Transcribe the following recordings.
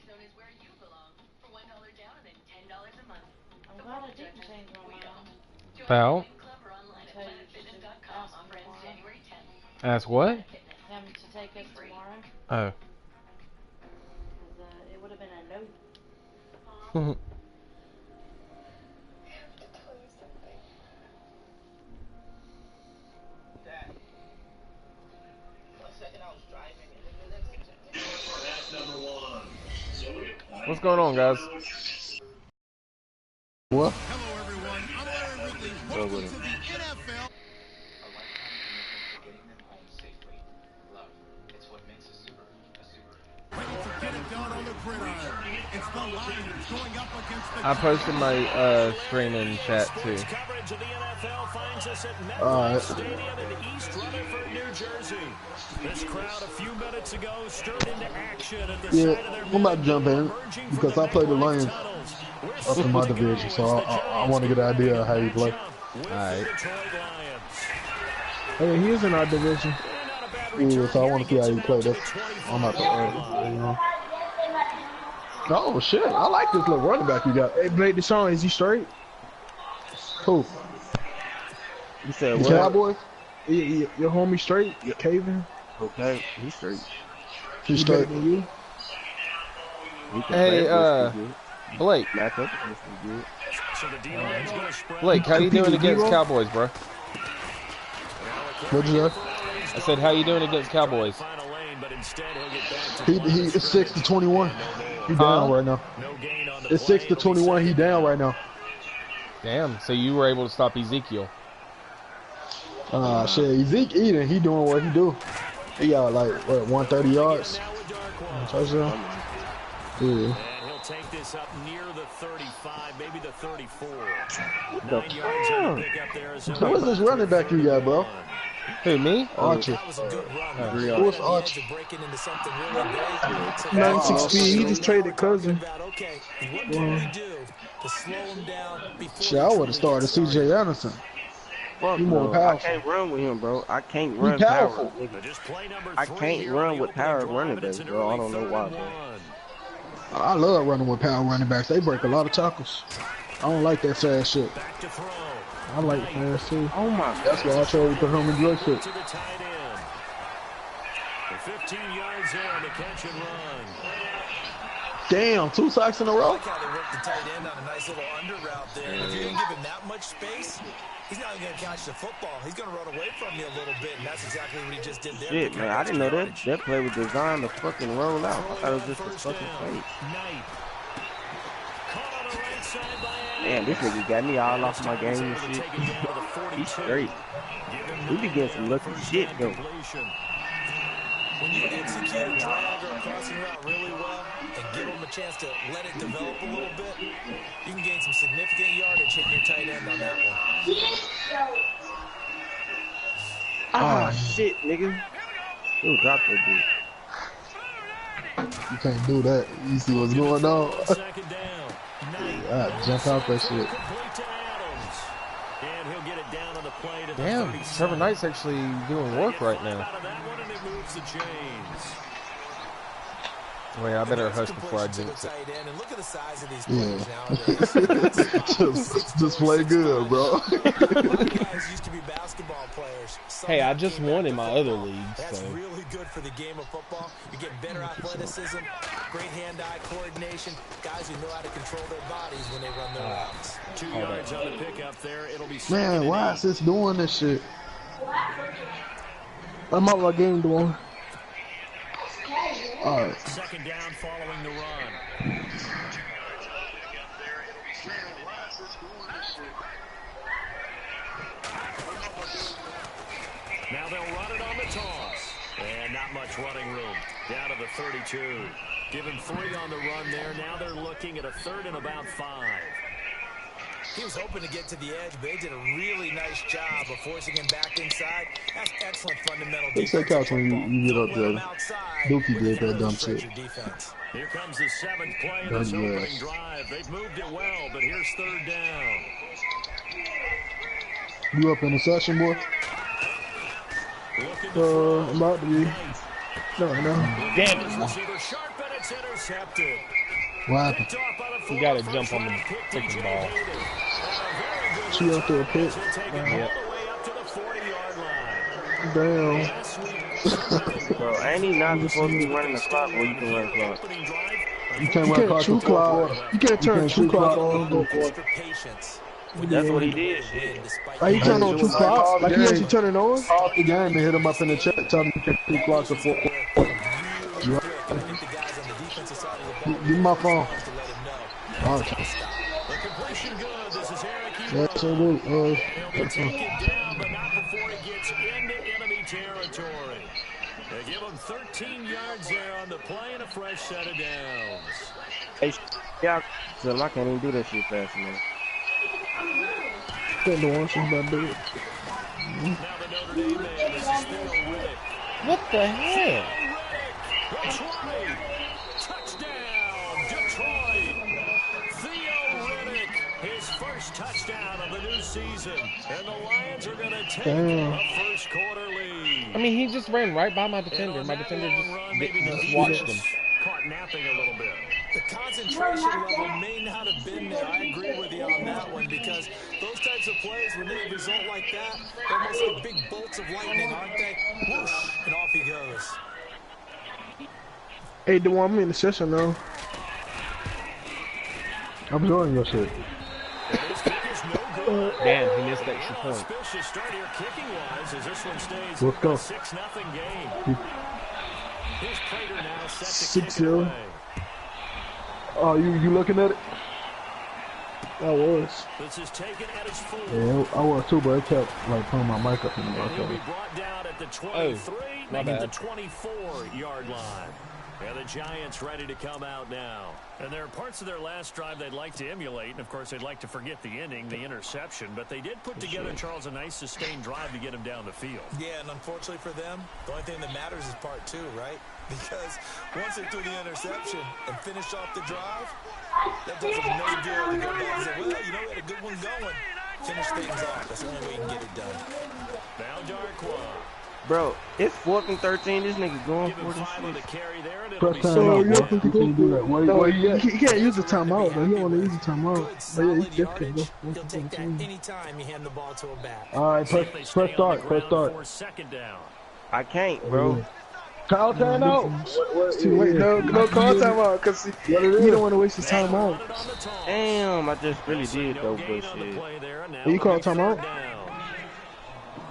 I'm glad I didn't change my mind. About? I tell you, you should ask him tomorrow. Ask what? Him to take us tomorrow. Oh. Because it would have been a no. What's going on, guys? What? Hello, everyone. I'm Larry Ridley. Welcome to the NFL. Ready to get it done on the gridiron. It's the Lions going up against the I posted my streaming chat too. Coverage of the NFL finds us at Alright. MetLife Stadium in East Rutherford, New Jersey. This crowd a few minutes ago stirred into action at the side of their I'm about to jump in because I play the Lions up in my division, so I want to get an idea of how you play. Alright. Hey, he is in our division. Yeah, so I want to see how you play this. I'm not the you know. Oh shit! I like this little running back you got. Hey, Blake Deshaun, is he straight? Who? You said The what? Cowboys? Your homie straight? Your caving? Okay, he's straight. He's straight than you? He can Hey, play pretty good. Blake. Match up against him good. Blake, how you doing against Cowboys, bro? What'd you say? I said, how you doing against Cowboys? He it's 6-21. He down right now. It's 6-21. He down right now. Damn, so you were able to stop Ezekiel. Shit, Zeke eating. He doing what he do. He got like what 130 yards. Touchdown. Yeah. And he'll take this up near the 35, maybe the 34. 9 yards on the pickup there. Who is this running back you got, bro? Who, me? Archer. That was a good run. Who's Archer? Breaking into something really big. 96 speed. He just traded cousin. Okay, what can we do to slow him down before Shit, I would have started C.J. Anderson. Fuck He more no, I powerful. can't run with him, bro. I can't run powerful. power. I can't run with power running backs, bro. I don't know why, bro. I love running with power running backs. They break a lot of tackles. I don't like that fast shit. Back to throw. I like fast too. Oh my That's why I chose with the Herman Drake shit. To the tight end. For 15 yards there on the catch and run. Damn, 2 sacks in a I row. like how they worked the tight end on a nice little under route there. If you're going to give him that much space, he's not going to catch the football. He's going to run away from you a little bit, and that's exactly what he just did there. shit, man. I didn't know that play was designed to fucking roll out. I thought it was just a fucking play. Man, this nigga got me all off my game and shit. He's straight. We be getting some lucky shit, though. When you execute a drag or a crossing route really well and give him a chance to let it develop a little bit, you can gain some significant yardage hitting your tight end on that one. Ah, shit, nigga. Who dropped that dude? You can't do that. You see what's going on? Second down. Jump out that shit. Complete to Adams. And he'll get it down on the play to the Damn, 37. Trevor Knight's actually doing work right now. Out of that one, and it moves to James. Wait, I better hush before I jinx it. Tight end, and look at the size of these Yeah. players nowadays. just play good, bro. A lot of guys used to be basketball players. Some Hey, I guys just came won back in to my football. other league, That's so. really good for the game of football. You're getting better athleticism, great hand-eye coordination, guys who know how to control their bodies when they run their routes. 2 yards on the pickup there. It'll be Man, why is this doing this shit? I'm out my game doing. Alright. second down following the run. Now they'll run it on the toss. And not much running room. Down to the 32. Given 3 on the run there. Now they're looking at a 3rd and about 5. He was hoping to get to the edge, but they did a really nice job of forcing him back inside. That's excellent fundamental Fix defense. that couch when you get up there. Dookie did that dumb shit. Here comes the 7th play of this Dumb opening ass. drive. They've moved it well, but here's 3rd down. You up in the session, boy? Looking to throw. About to be. No, no. Damn it. Receiver sharp, and it's It's intercepted. What Picked happened? off by the You gotta former jump on the first-round pick, freaking DJ ball. Hayden. And a very good She went through a return pit. as he'll take it all the way up to the 40-yard line. Damn. Last week, something they Bro, wanted ain't he to not do, supposed to be but running they the clock? stayed Well, you on can run here the clock. opening drive. You Unfortunately, can't clock true the fourth clock. quarter. You can't turn true clock on. Go for it. Extra patience. When That's you what he find a way did, to shit. win despite Like he the turn on do true it, clock. Mike. Like he actually turn it on. Off the game and hit him up in the chat. Tell him you can true clock the patience fourth can quarter. wear thin really quick. And I think the guys on the defensive side of the ball, Give me my phone. to let him know. Oh, That's how to stop. The completion good. This is Eric yeah, Ebron. so do. He'll be taken down, but not before he gets into enemy territory. They give him 13 yards there on the play and a fresh set of downs. Hey, yeah, so I can't even do that shit fast enough. Can't do one. She's about to do it. Now the Notre Dame man, this is Theo Riddick. What the hell? The 20. Touchdown, Detroit. Theo Riddick, his first touchdown of the new season. And the Lions are going to take a first quarter lead. I mean, he just ran right by my defender. And My on that defender long run, maybe the just watched him. defense caught napping a little bit. The concentration level may not have been there. I agree with you on that one because those types of plays, when they result like that, they're almost like big bolts of lightning, aren't they? Whoosh, and off he goes. Hey, DeWan, I'm in the session now. I'm enjoying your shit. His kick is no good. Damn, he missed the extra point. Auspicious start here kicking-wise as this one stays Let's go. a 6-0 game. Here's Prater now set to kick it 6-0. away. Oh, you looking at it? I was. This is taken at his full. Yeah, I was too, but it kept like putting my mic up in the And he'll be back. brought down at the 23, my making the bad. 24-yard line. And the Giants ready to come out now. And there are parts of their last drive they'd like to emulate. And, of course, they'd like to forget the ending, the interception. But they did put together, Charles, a nice sustained drive to get him down the field. Yeah, and unfortunately for them, the only thing that matters is part two, right? Because once they threw the interception and finished off the drive, that does them no good to go back and say, well, you know, we had a good one going. Finish things off. That's the only way you can get it done. Now Darkwa. Bro, it's 4th and 13. This nigga going Give him for this 5 on the shit. carry there, and it'll First be time second out, and bro. one. You can't do that. No, He can't use the timeout, though. He don't want to use the timeout. Good, But yeah, solid he definitely yardage. go. He'll take that anytime you hand the ball to a back. All right, See if they press stay on the start. Press ground start. for second down. I can't, bro. Call timeout. It's too late. No call timeout because you don't want to waste his Run timeout. it on the toss. Damn, I just really Say did no though, gain but on the shit. play there, and now You call it'll be timeout? third down.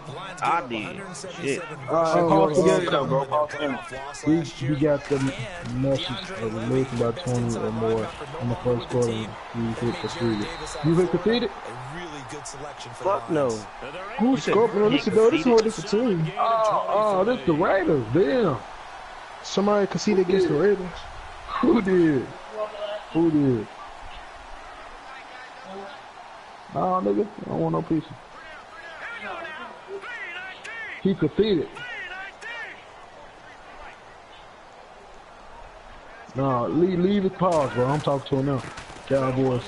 The Lions I gave up did. 177 Shit. rushing Pause yards together, in though, bro. their Pause playoff together. loss We last year. got the And message DeAndre of Levy, losing by best 20 inside or more linebacker, in the no first longer with quarter. the team. You That hit made Jerry conceded. Davis out You of hit Florida conceded? a really good selection for Fuck the no. Lions. And they're able Who's to scoring on this? Though? This is a whole different team. gain of Oh, this the 23. Raiders. Damn. Somebody conceded against the Raiders. Who did? Who did? Nah, nigga. I don't want no pieces. He conceded. Nah, leave his pause, bro. I'm talking to him now. Cowboys.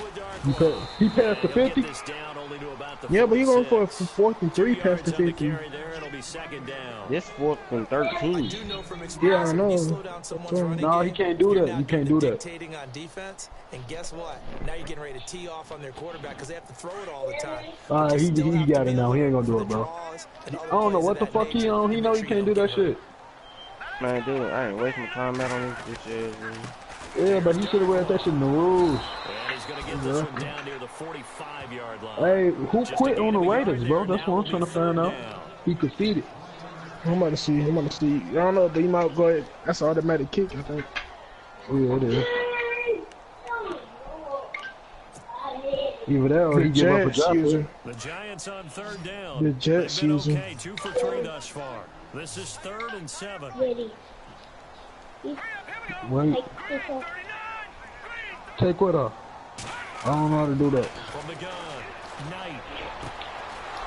He passed the 50. Get this down only to about the Yeah, but he going for a 46. 4th and 3 past the 2 yards on 50. carry there, it'll be second down. This 4th and I 13. do know from Yeah, experience I when you know. slow down someone's So, running nah, he game, can't do you're that. now You can't getting do to that. dictating on defense, and guess what? Now you're getting ready to tee off on their quarterback because they have to throw it all the time. Alright, But you he still have got to it be now. He ain't gonna for do the it, bro. draws and I other don't know plays what of the that fuck he nature, on. He and know make he sure can't do don't that get hurt. shit. Man, dude, I ain't wasting my time out on this bitch ass, man. Yeah, but he should have read that shit in the rules. And he's going to get this one down near the 45-yard line. Hey, who Just a quit gain on the of a yard Raiders, there, bro? That's now what I'm it'll trying to be find third out. down. He conceded. I'm about to see. I don't know, but he might go ahead. That's an automatic kick, I think. Yeah, it is. Either that or he give up a drop. The Giants on third down. The Jets They've been using. okay, 2 for 3 thus far. This is 3rd and 7. Ready. Wait, take what off? I don't know how to do that. From the gun, Knight.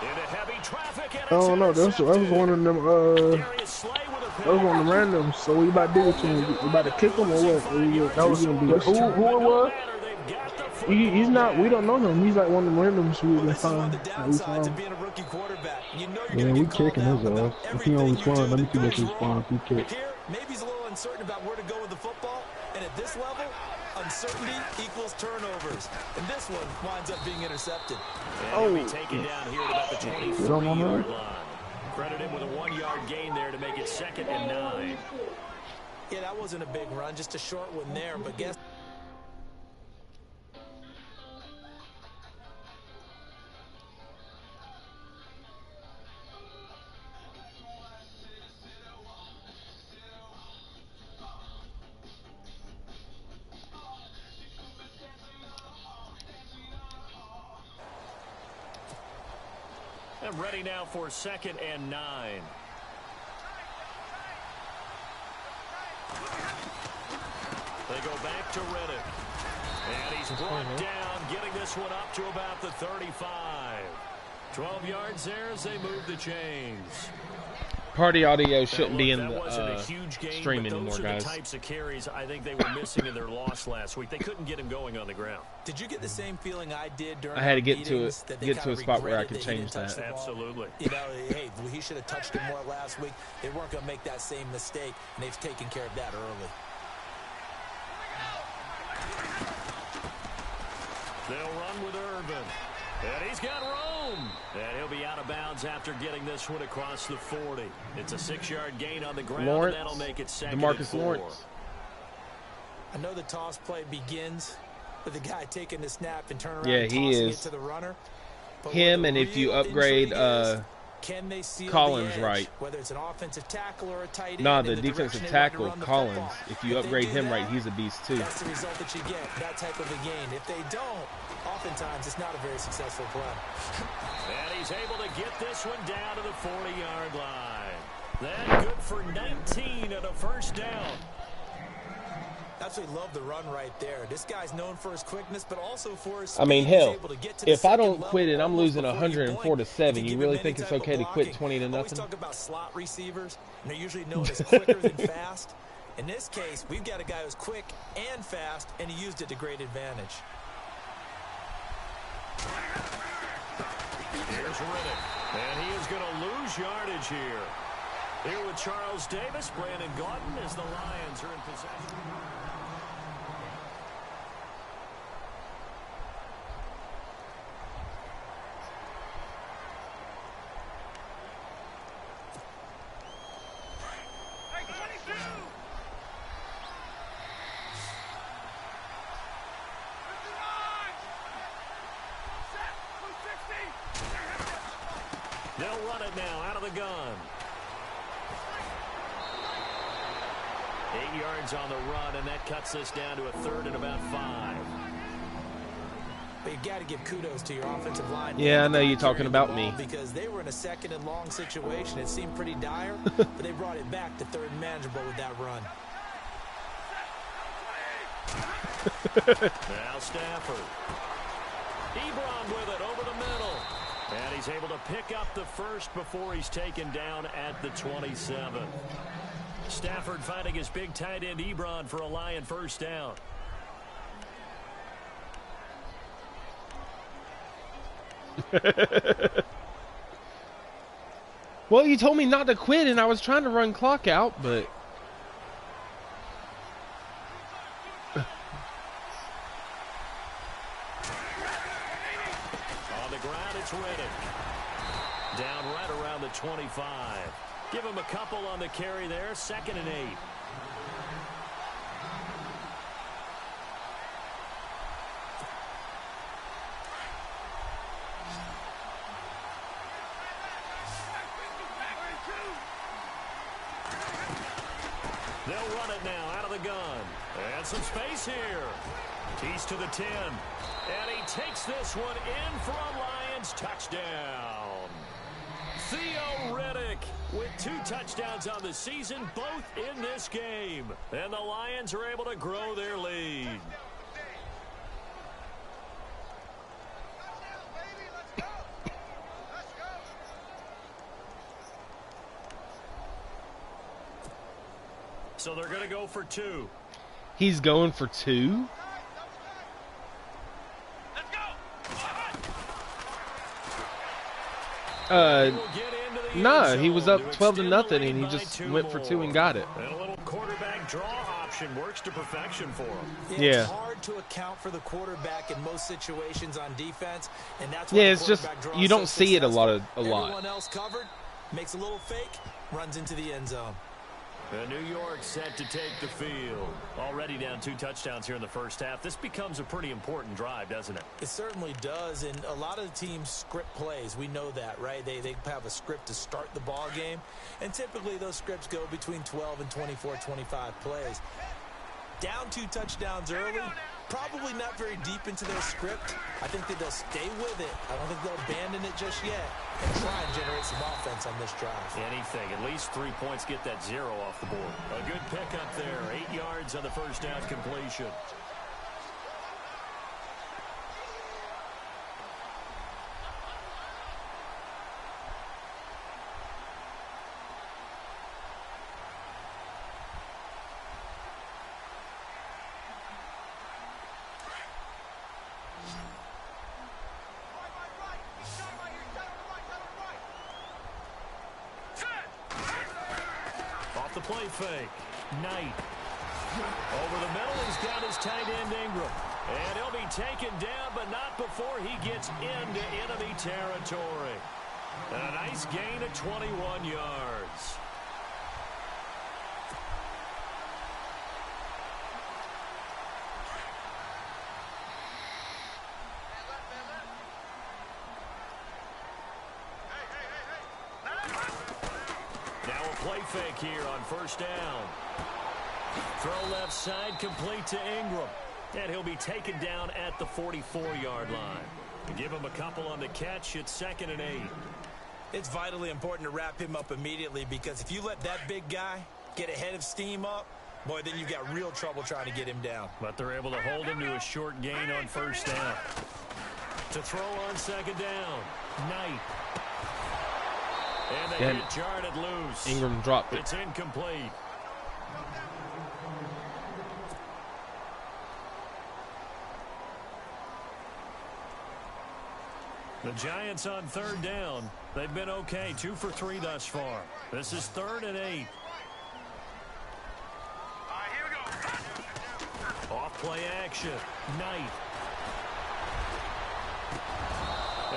Into heavy traffic, and I don't know. That was one of them. Darius Slay with a That was one of the randoms. So we about to do it to him. We about to kick him or what? That was gonna be. Who it was? They've got the He's not. We don't know him. He's like one of the randoms we've been This is one of finding. the That we downsides of found. being a rookie quarterback. You know you're Yeah, going to we get called kicking out his about ass. If he everything on you respawn, do let me that see what goes his wrong. respawn he kick. Here, maybe he's a little uncertain about where to go with the football. And at this level, uncertainty equals turnovers. And this one winds up being intercepted. And he'll be taken down here at about the You don't want 23-yard to? line. Credit him with a 1-yard gain there to make it 2nd and 9. Yeah, that wasn't a big run, just a short one there. But guess And ready now for 2nd and 9. They go back to Riddick. And he's brought down, getting this one up to about the 35. 12 yards there as they move the chains. Party audio shouldn't be in That wasn't a the huge game, stream but anymore, those are guys. the types of carries I think they were missing in their loss last week. They couldn't get him going on the ground. did you get the same feeling I did during I had to our get to meetings it, that they get to kinda a spot where I regretted could that he change didn't touch that. the ball? Absolutely. You know, hey, he should have touched it more last week. They weren't going to make that same mistake, and they've taken care of that early. They'll run with Irvin. And he's got Rome. And he'll be out of bounds after getting this one across the 40. It's a 6-yard gain on the ground, Lawrence, and that'll make it 2nd and DeMarcus 4. Lawrence. I know the toss play begins with the guy taking the snap and turning around Yeah, and he tossing is. it to the runner. But Him, where the and if you real upgrade intrigue is, can they seal Collins the edge, right. whether it's an offensive tackle or a tight end. Nah, in the direction defensive they want to tackle, run the Collins. football. If you they upgrade do him that, right, he's a beast too. that's the result that you get, that type of a gain. If they don't, oftentimes it's not a very successful play. And he's able to get this one down to the 40-yard line. That good for 19 and a first down. Absolutely love the run right there. This guy's known for his quickness, but also for his I mean, speed. He's hell, able to get to the if I don't second quit level and I'm almost losing before you 104 to blink. 7, If you give really him think any it's type of okay to quit blocking. 20 to Always nothing? talk about slot receivers, and they're usually known as quicker than fast. In this case, we've got a guy who's quick and fast, and he used it to great advantage. Here's Riddick. And he is going to lose yardage here. Here with Charles Davis, Brandon Gaudin as the Lions are in possession. They'll run it now out of the gun. 8 yards on the run, and that cuts this down to a 3rd and about 5. But you got to give kudos to your offensive line. Yeah, I know you're talking carrying the about ball me. because they were in a 2nd and long situation. It seemed pretty dire, but they brought it back to 3rd and manageable with that run. Now Stafford. Ebron with it over the middle. And he's able to pick up the first before he's taken down at the 27. Stafford finding his big tight end Ebron for a Lion first down. Well, you told me not to quit, and I was trying to run clock out, but... On the ground, it's Riddick. Down right around the 25. Give him a couple on the carry there. 2nd and 8. They'll run it now out of the gun. And some space here. Tees to the 10. And he takes this one in for a Lions touchdown. Theo Riddick with 2 touchdowns on the season, both in this game. And the Lions are able to grow their lead. So they're going to go for 2. He's going for 2? No, he was up 12-0, and he just went for 2 and got it. And a little quarterback draw option works to perfection for him. Yeah. It's hard to account for the quarterback in most situations on defense, and that's Yeah, it's just you don't see it a lot. Everyone else covered, makes a little fake, runs into the end zone. New York set to take the field. Already down 2 touchdowns here in the first half. This becomes a pretty important drive, doesn't it? It certainly does, and a lot of the teams script plays. We know that, right? They have a script to start the ball game, and typically those scripts go between 12 and 24, 25 plays. Down 2 touchdowns early, probably not very deep into their script. I think that they'll stay with it. I don't think they'll abandon it just yet and try and generate some offense on this drive. Anything. At least 3 points, get that 0 off the board. A good pickup there. 8 yards on the first down completion. The play fake. Knight. Over the middle, he's got his tight end Ingram. And he'll be taken down, but not before he gets into enemy territory. And a nice gain of 21 yards. Play fake here on first down. Throw left side, complete to Ingram. And he'll be taken down at the 44-yard line. To give him a couple on the catch, it's 2nd and 8. It's vitally important to wrap him up immediately, because if you let that big guy get ahead of steam up, boy, then you've got real trouble trying to get him down. But they're able to hold him to a short gain on first down. To throw on 2nd down, Knight. And they get jarred loose. Ingram dropped it. It's incomplete. The Giants on 3rd down. They've been okay. 2 for 3 thus far. This is 3rd and 8. Off play action. Knight.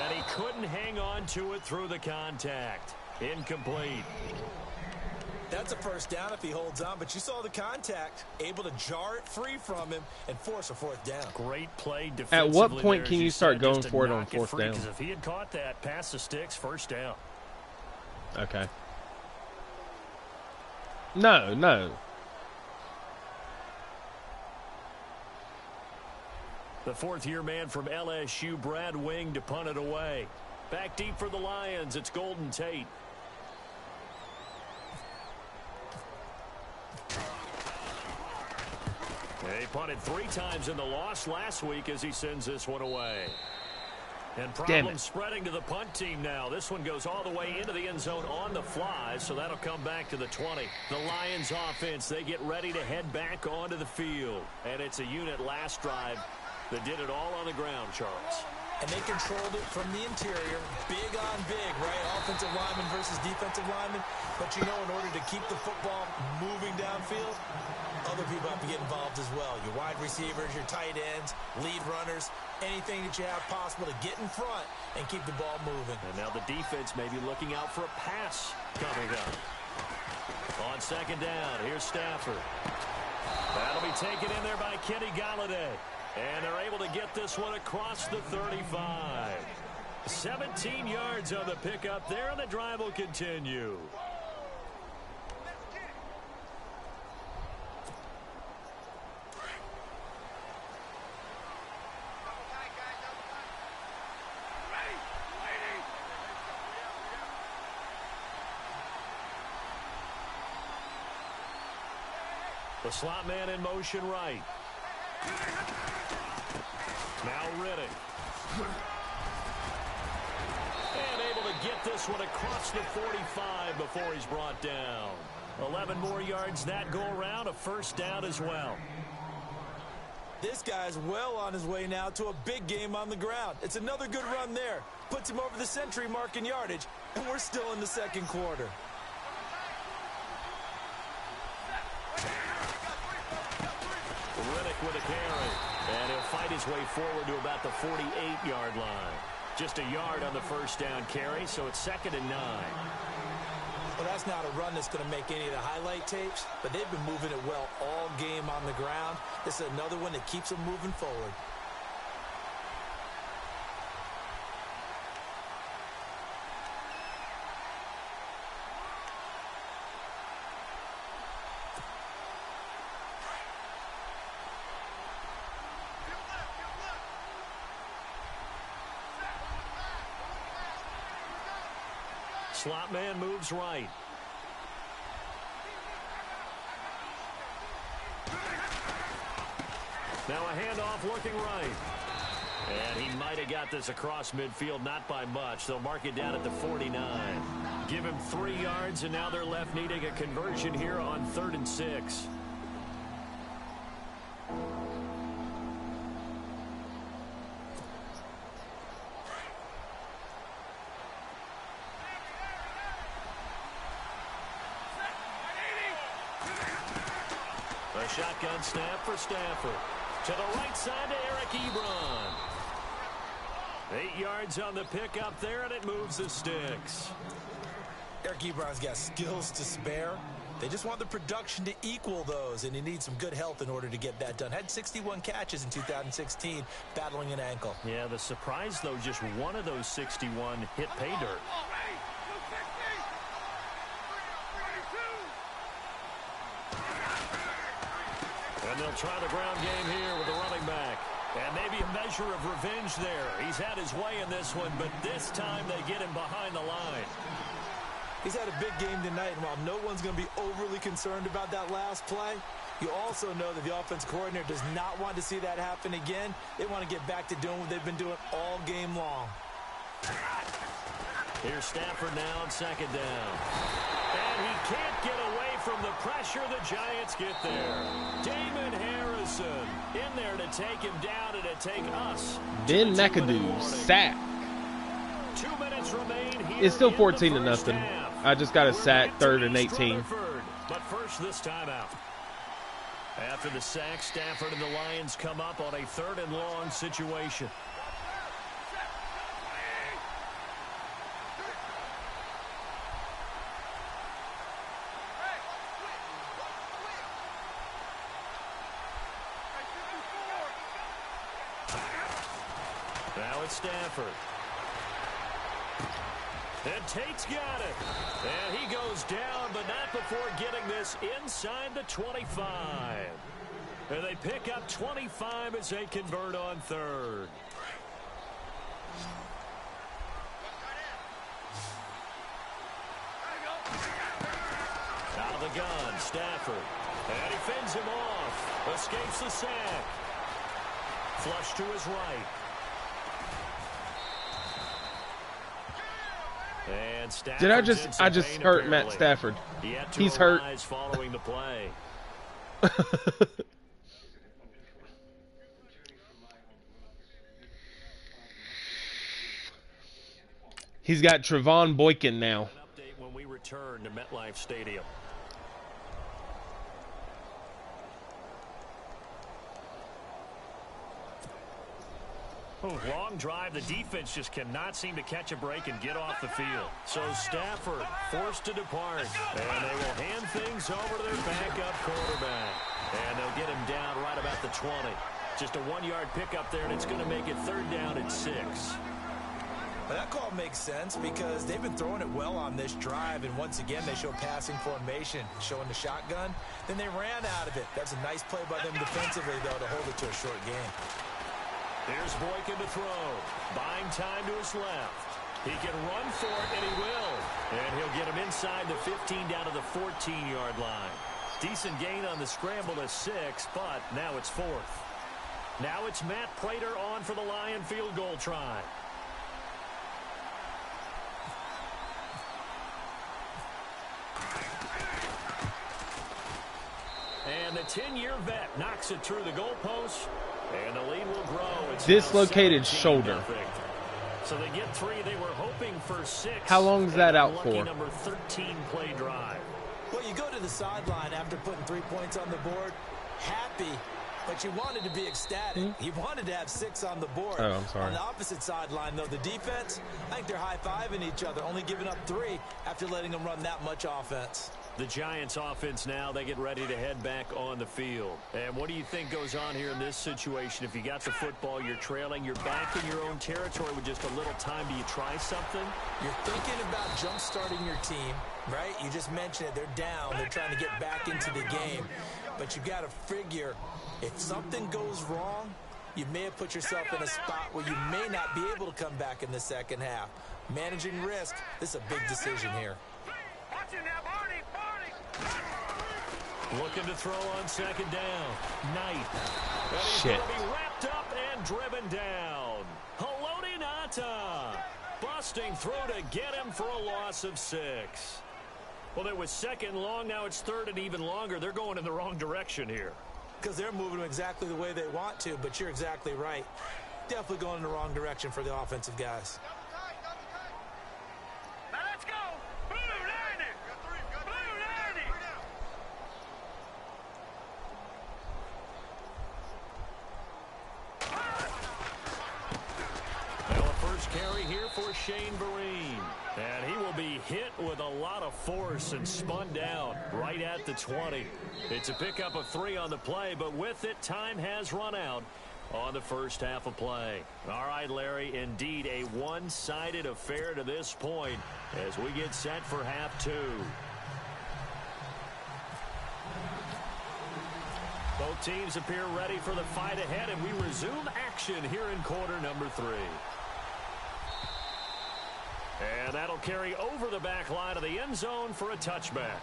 And he couldn't hang on to it through the contact. Incomplete. That's a first down if he holds on, but you saw the contact, able to jar it free from him and force a 4th down. Great play defensively. At what point there, can you start going for it on 4th down? Because if he had caught that, pass the sticks, first down. Okay. No. The 4th-year man from LSU, Brad Wing, to punt it away. Back deep for the Lions, it's Golden Tate. He punted 3 times in the loss last week as he sends this one away. And problems spreading to the punt team now. This one goes all the way into the end zone on the fly, so that'll come back to the 20. The Lions offense, they get ready to head back onto the field. And it's a unit last drive that did it all on the ground, Charles. And they controlled it from the interior, big on big, right? Offensive lineman versus defensive lineman. But you know, in order to keep the football moving downfield, other people have to get involved as well. Your wide receivers, your tight ends, lead runners, anything that you have possible to get in front and keep the ball moving. And now the defense may be looking out for a pass coming up. On 2nd down, here's Stafford. That'll be taken in there by Kenny Golladay. And they're able to get this one across the 35. 17 yards on the pickup there, and the drive will continue. The slot man in motion right. Now Riddick. And able to get this one across the 45 before he's brought down. 11 more yards that go around, a first down as well. This guy's well on his way now to a big game on the ground. It's another good run there. Puts him over the century mark in yardage. And we're still in the second quarter. Riddick with a carry. And he'll fight his way forward to about the 48-yard line. Just a yard on the first down carry, so it's 2nd and 9. Well, that's not a run that's going to make any of the highlight tapes, but they've been moving it well all game on the ground. This is another one that keeps them moving forward. Slot man moves right. Now a handoff looking right. And he might have got this across midfield, not by much. They'll mark it down at the 49. Give him 3 yards, and now they're left needing a conversion here on 3rd and 6. A shotgun snap for Stafford. To the right side to Eric Ebron. 8 yards on the pickup there, and it moves the sticks. Eric Ebron's got skills to spare. They just want the production to equal those, and he needs some good health in order to get that done. Had 61 catches in 2016, battling an ankle. Yeah, the surprise, though, just one of those 61 hit pay dirt. And they'll try the ground game here with the running back. And maybe a measure of revenge there. He's had his way in this one, but this time they get him behind the line. He's had a big game tonight, and while no one's going to be overly concerned about that last play, you also know that the offense coordinator does not want to see that happen again. They want to get back to doing what they've been doing all game long. Here's Stafford now on 2nd down. And he can't get away from the pressure. The Giants get there. Damon Harrison in there to take him down and to take us. Ben McAdoo, sack. 2 minutes remain here. It's still 14 to nothing. I just got a sack, 3rd and 18. But first, this timeout. After the sack, Stafford and the Lions come up on a 3rd and long situation. Now it's Stafford. And Tate's got it. And he goes down, but not before getting this inside the 25. And they pick up 25 as they convert on 3rd. Out of the gun, Stafford. And he fends him off. Escapes the sack. Flush to his right. And Did I just hurt Matt Stafford? He's hurt. Following the play. He's got Trevon Boykin now. An update when we return to MetLife Stadium. Long drive. The defense just cannot seem to catch a break and get off the field. So Stafford forced to depart. And they will hand things over to their backup quarterback. And they'll get him down right about the 20. Just a 1-yard pickup there, and it's going to make it 3rd down at 6. Well, that call makes sense because they've been throwing it well on this drive, and once again they show passing formation, showing the shotgun. Then they ran out of it. That's a nice play by them defensively, though, to hold it to a short game. Here's Boykin to throw. Buying time to his left. He can run for it, and he will. And he'll get him inside the 15 down to the 14-yard line. Decent gain on the scramble to 6, but now it's 4th. Now it's Matt Prater on for the Lion field goal try. And the 10-year vet knocks it through the goalpost. And the lead will grow. It's Dislocated shoulder. So they get 3. They were hoping for 6. How long is that out Lucky for? Number 13 play drive. Well, you go to the sideline after putting 3 points on the board, happy, but you wanted to be ecstatic. You wanted to have 6 on the board. Oh, I'm sorry. On the opposite sideline, though, the defense, I think they're high-fiving each other, only giving up 3 after letting them run that much offense. The Giants offense now, they get ready to head back on the field. And what do you think goes on here in this situation? If you got the football, you're trailing, you're back in your own territory with just a little time. Do you try something? You're thinking about jump-starting your team, right? You just mentioned it. They're down. They're trying to get back into the game. But you got to figure, if something goes wrong, you may have put yourself in a spot where you may not be able to come back in the second half. Managing risk, this is a big decision here. Looking to throw on second down. Knight. Shit. Going to be wrapped up and driven down. Haloti Ngata. Busting through to get him for a loss of 6. Well, it was second long. Now it's third and even longer. They're going in the wrong direction here. Because they're moving them exactly the way they want to, but you're exactly right. Definitely going in the wrong direction for the offensive guys. Now let's go. Blue 90. Blue 90. Well, a first carry here for Shane Vereen. And he will be hit with a lot of force and spun down right at the 20. It's a pickup of 3 on the play, but with it, time has run out on the first half of play. All right, Larry, indeed a one-sided affair to this point as we get set for half 2. Both teams appear ready for the fight ahead, and we resume action here in quarter number 3. And that'll carry over the back line of the end zone for a touchback.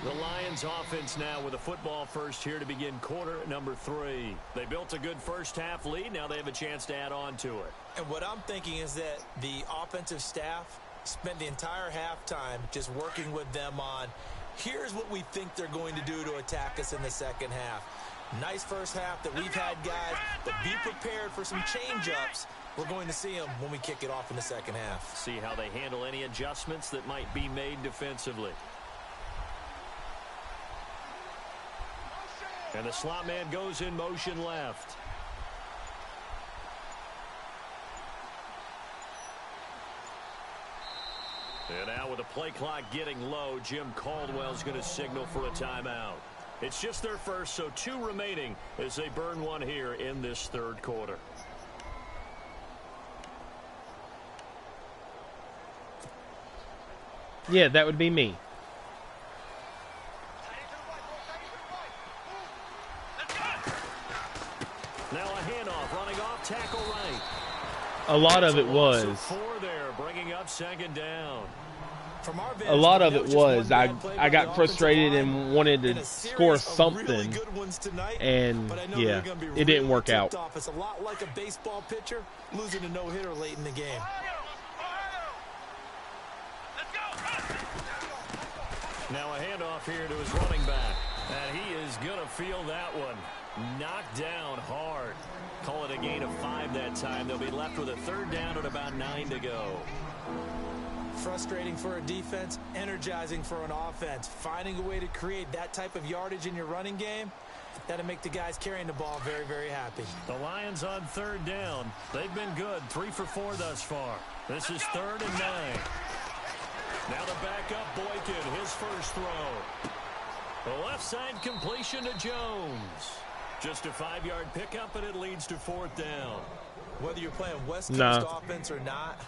The Lions offense now with a football first here to begin quarter number 3. They built a good first half lead. Now they have a chance to add on to it. And what I'm thinking is that the offensive staff spent the entire halftime just working with them on, here's what we think they're going to do to attack us in the second half. Nice first half that we've had, guys, but be prepared for some change-ups. We're going to see them when we kick it off in the second half. See how they handle any adjustments that might be made defensively. And the slot man goes in motion left. And now with the play clock getting low, Jim Caldwell's going to signal for a timeout. It's just their first, so 2 remaining as they burn one here in this third quarter. Yeah, that would be me. Now a handoff, running off, tackle right. A lot of it was. 4 there, bringing up second down. From our A lot of it was. I got frustrated and wanted to score something, and yeah, it didn't work out. It's a lot like a baseball pitcher losing a no-hitter late in the game. Now a handoff here to his running back. And he is going to feel that one. Knocked down hard. Call it a gain of 5 that time. They'll be left with a third down at about 9 to go. Frustrating for a defense, energizing for an offense. Finding a way to create that type of yardage in your running game, that'll make the guys carrying the ball very, very happy. The Lions on third down. They've been good. 3 for 4 thus far. This is 3rd and 9. Now the backup Boykin, his first throw. The left side completion to Jones. Just a 5-yard pickup, and it leads to 4th down. Whether you're playing West Coast offense or not,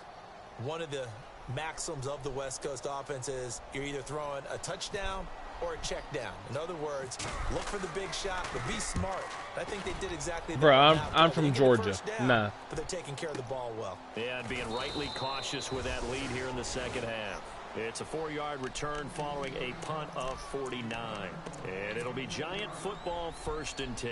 one of the maxims of the West Coast offense is you're either throwing a touchdown or a check down. In other words, look for the big shot, but be smart. I think they did exactly that. Bro, I'm from Georgia. Nah. But they're taking care of the ball well. Yeah, and being rightly cautious with that lead here in the second half. It's a 4-yard return following a punt of 49. And it'll be Giant football 1st and 10.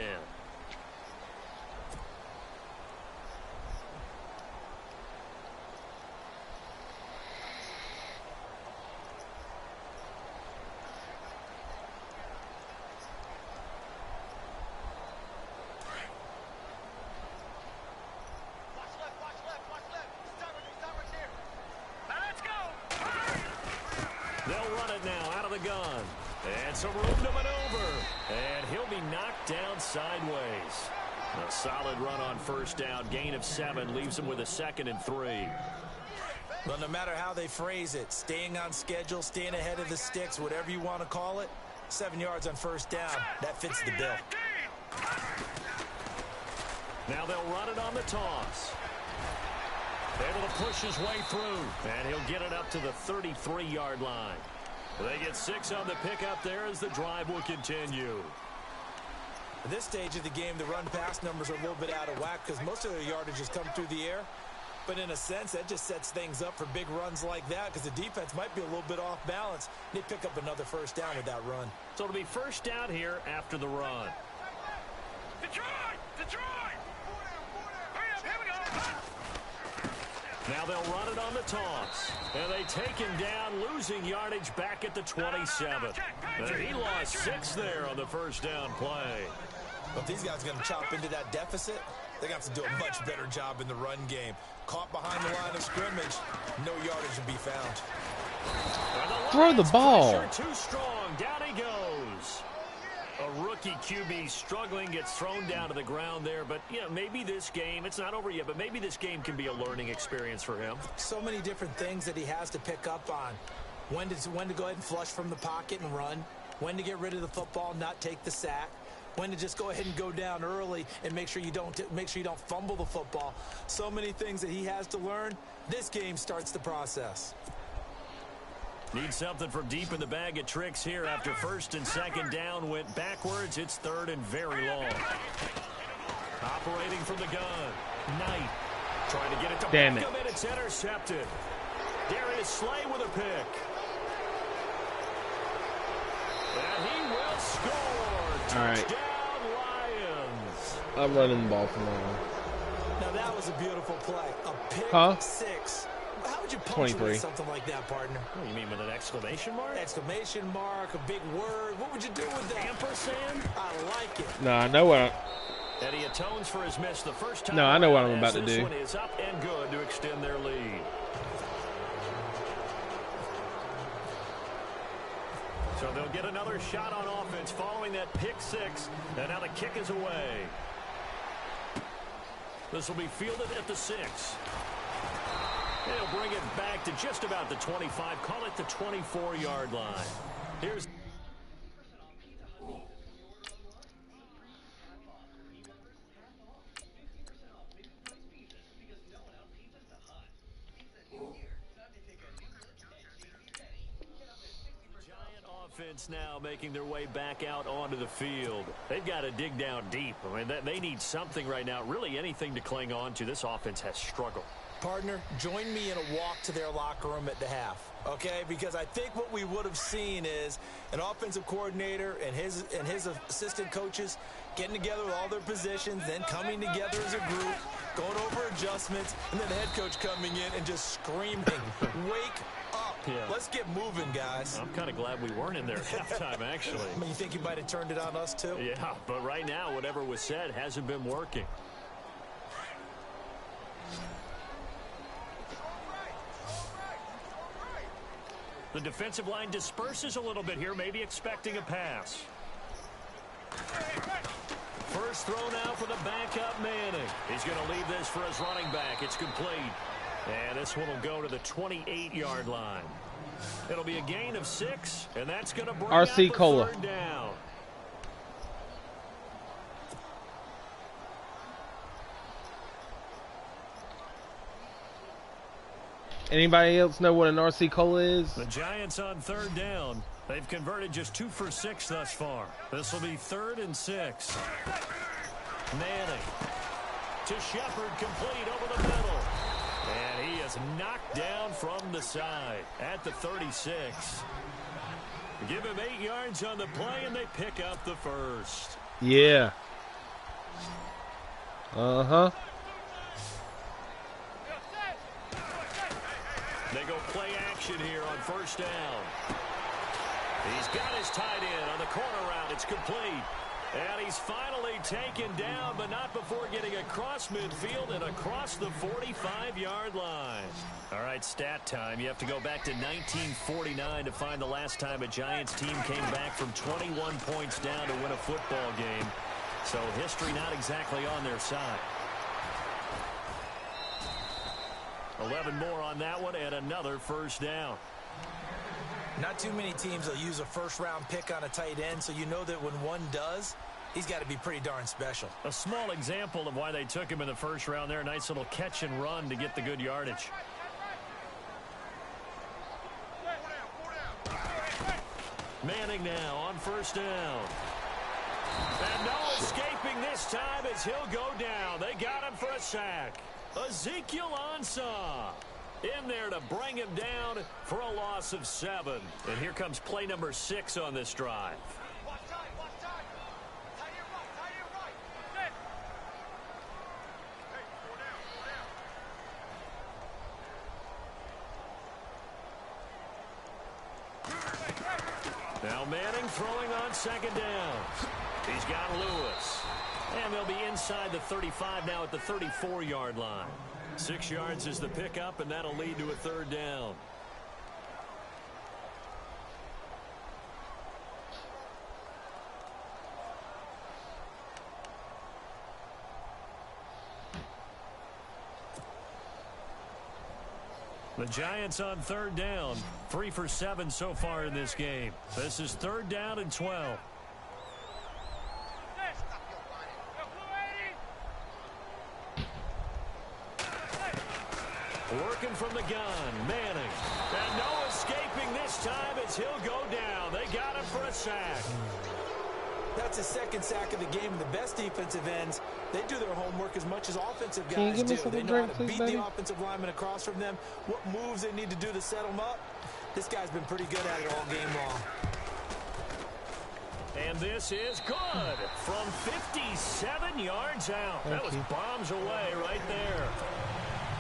And some room to maneuver. And he'll be knocked down sideways. A solid run on first down. Gain of 7 leaves him with a 2nd and 3. Well, no matter how they phrase it, staying on schedule, staying ahead of the sticks, whatever you want to call it, 7 yards on first down, that fits the bill. Now they'll run it on the toss. Able to push his way through, and he'll get it up to the 33-yard line. They get 6 on the pickup there as the drive will continue. At this stage of the game, the run-pass numbers are a little bit out of whack because most of their yardage has come through the air. But in a sense, that just sets things up for big runs like that because the defense might be a little bit off balance. They pick up another first down with that run. So it'll be first down here after the run. Detroit! Detroit! Here we go! Now they'll run it on the toss. And they take him down, losing yardage back at the 27. And he lost 6 there on the first down play. But if these guys are going to chop into that deficit, they're going to have to do a much better job in the run game. Caught behind the line of scrimmage, no yardage to be found. Throw the ball. Too strong. Down he goes. A rookie QB struggling, gets thrown down to the ground there. But, yeah, maybe this game, it's not over yet, but maybe this game can be a learning experience for him. So many different things that he has to pick up on. When to go ahead and flush from the pocket and run. When to get rid of the football, not take the sack. When to just go ahead and go down early and make sure you don't fumble the football. So many things that he has to learn. This game starts the process. Need something from deep in the bag of tricks here after first and second down went backwards. It's 3rd and very long. Operating from the gun. Knight trying to get it to Beckham, and it's intercepted. Darius Slay with a pick. And he will score. All right. Touchdown, Lions. I'm running the ball from now. Now that was a beautiful play. A pick six. How would you punctuate something like that, partner? Oh, you mean with an exclamation mark? Exclamation mark, a big word. What would you do with that? Ampersand? I like it. No, I know what. And he atones for his miss the first time. No, I know what I'm about to do. This one is up and good to extend their lead. So they'll get another shot on offense following that pick 6. And now the kick is away. This will be fielded at the 6. They'll bring it back to just about the 25. Call it the 24-yard line. Here's... now making their way back out onto the field. They've got to dig down deep. I mean, they need something right now, really anything to cling on to. This offense has struggled. Partner, join me in a walk to their locker room at the half, okay? Because I think what we would have seen is an offensive coordinator and his assistant coaches getting together with all their positions, then coming together as a group, going over adjustments, and then the head coach coming in and just screaming, wake up. Yeah. Let's get moving, guys. I'm kind of glad we weren't in there at halftime, actually. I mean, you think you might have turned it on us, too? Yeah, but right now, whatever was said hasn't been working. The defensive line disperses a little bit here, maybe expecting a pass. First throw now for the backup Manning. He's going to leave this for his running back. It's complete. And this one will go to the 28-yard line. It'll be a gain of 6, and that's going to bring RC up Cola. 3rd down. Anybody else know what an RC Cola is? The Giants on 3rd down. They've converted just 2 for 6 thus far. This will be 3rd and 6. Manning to Shepard, complete over the middle. And he is knocked down from the side at the 36. Give him 8 yards on the play, and they pick up the first. Yeah. Uh-huh. They go play action here on first down. He's got his tight end on the corner route. It's complete. And he's finally taken down, but not before getting across midfield and across the 45-yard line. All right, stat time. You have to go back to 1949 to find the last time a Giants team came back from 21 points down to win a football game. So history not exactly on their side. 11 more on that one and another first down. Not too many teams will use a first-round pick on a tight end, so you know that when one does, he's got to be pretty darn special. A small example of why they took him in the first round there. Nice little catch and run to get the good yardage. Manning now on first down. And no escaping this time as he'll go down. They got him for a sack. Ezekiel Ansah in there to bring him down for a loss of 7. And here comes play number 6 on this drive. Now Manning throwing on second down. He's got Lewis. And they'll be inside the 35 now at the 34-yard line. 6 yards is the pickup, and that'll lead to a third down. The Giants on third down. 3 for 7 so far in this game. This is third down and 12. Working from the gun, Manning. And no escaping this time as he'll go down. They got him for a sack. That's a second sack of the game. The best defensive ends, they do their homework as much as offensive Can you guys give me do. something They know to drink, how to please, beat buddy? the offensive lineman across from them, what moves they need to do to set them up. This guy's been pretty good at it all game long. And this is good from 57 yards out. That was bombs away right there.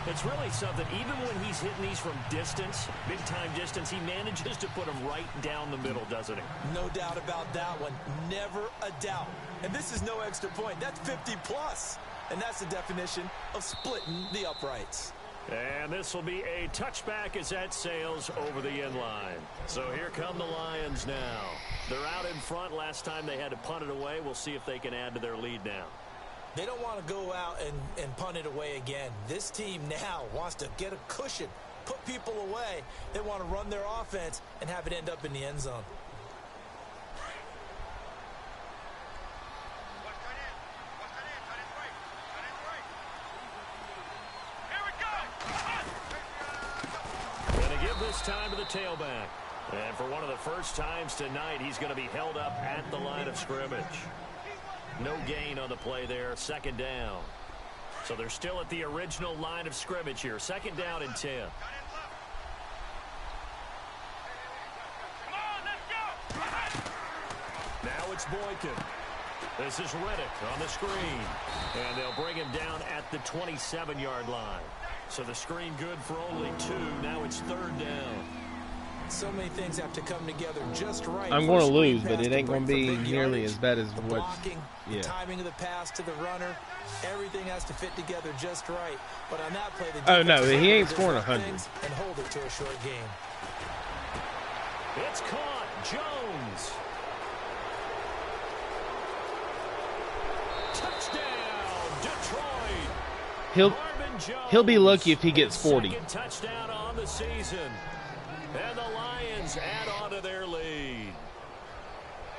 It's really something. Even when he's hitting these from distance, big-time distance, he manages to put them right down the middle, doesn't he? No doubt about that one. Never a doubt. And this is no extra point. That's 50-plus. And that's the definition of splitting the uprights. And this will be a touchback as that sails over the end line. So here come the Lions now. They're out in front. Last time they had to punt it away. We'll see if they can add to their lead now. They don't want to go out and punt it away again. This team now wants to get a cushion, put people away. They want to run their offense and have it end up in the end zone. Going to give this time to the tailback. And for one of the first times tonight, he's going to be held up at the line of scrimmage. No gain on the play there. Second down. So they're still at the original line of scrimmage here. Second down and 10. Now it's Boykin. This is Reddick on the screen. And they'll bring him down at the 27-yard line. So the screen good for only 2. Now it's third down. So many things have to come together just right. I'm going to lose, but it ain't going to be nearly as bad as the what. blocking, the timing of the pass to the runner, everything has to fit together just right. But on that play, the Oh no, he ain't scoring 100. And hold it to a short game. It's caught. Jones. Touchdown, Detroit. He'll be lucky if he gets 40. Second touchdown on the season. And the Lions add on to their lead.